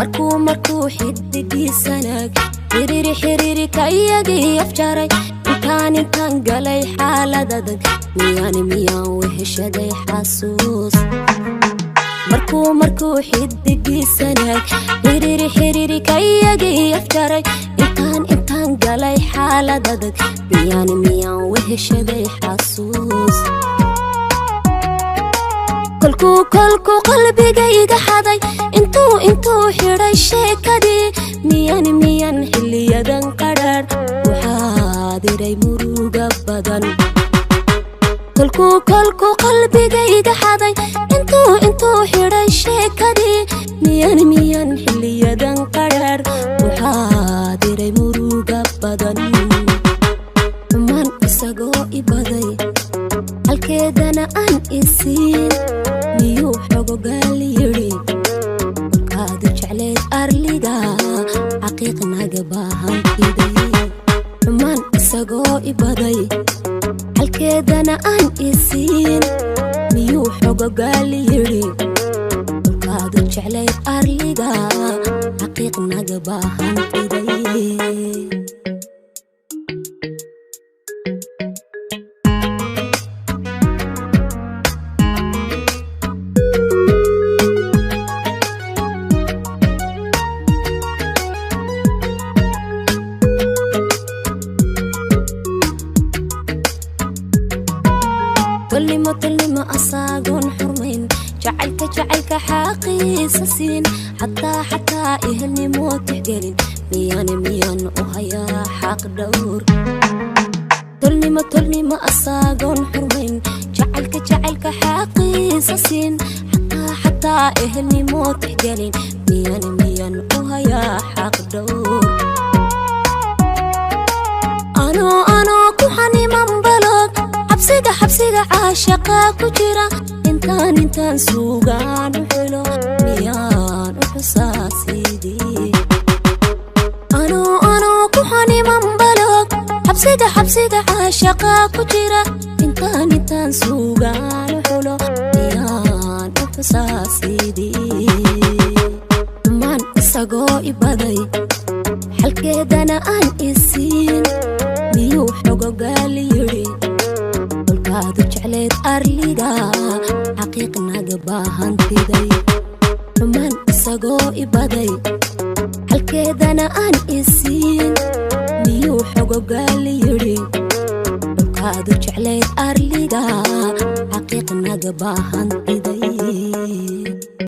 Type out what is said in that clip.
markuu xidigiisanaag xiriiri kayagii afjaray intaan galay xaalad adag miyaan weheshaday xasuus markuu xidigiisanaag xiriiri kayagii afjaray intaan galay xaalad adag miyaan weheshaday xasuus kolku qalbigayga xaday intuu xiray sheekadii miyaan xiliyadan qadhaar waxaa diray muruga badan kolku qalbigayga xaday intuu xiray sheekadii miyaan xiliyadan qadhaar waxaa diray muruga badan man isagoo ibaday halkeedana aan isiin miyuu xogogaal yiri kolkaad jecleed arliga xaqiiqnaga baahantiday man isagoo ibaday halkeedana aan isiin miyuu xogogaal yiri kolkaad jecleed arliga xaqiiqnaga baahantiday تلمة أصاقون حرمين جعلك حقيسسين حتى إهلني موت تحقلين ميان وهيا حق دور تلمة أصاقون حرمين جعلك حقيسسين حتى إهلني موت تحقلين ميان وهيا حق دور أنا كوحني من بلد حبسيقة عاشقا كجرا انتان سوقان حلو ميان وحساسيدي أنا كوحاني من بلوك حبسيقة عاشقا كجرا انتان سوقان حلو ميان وحساسيدي من اساقو إبادي حلقيدنا aan isiin miyuu xogogaal yiri kolkaad jecleed arliga xaqiiqnaga baahantiday man isagoo ibaday halkeedana aan isiin miyuu xogogaal yiri kolkaad jecleed arliga xaqiiqnaga baahantiday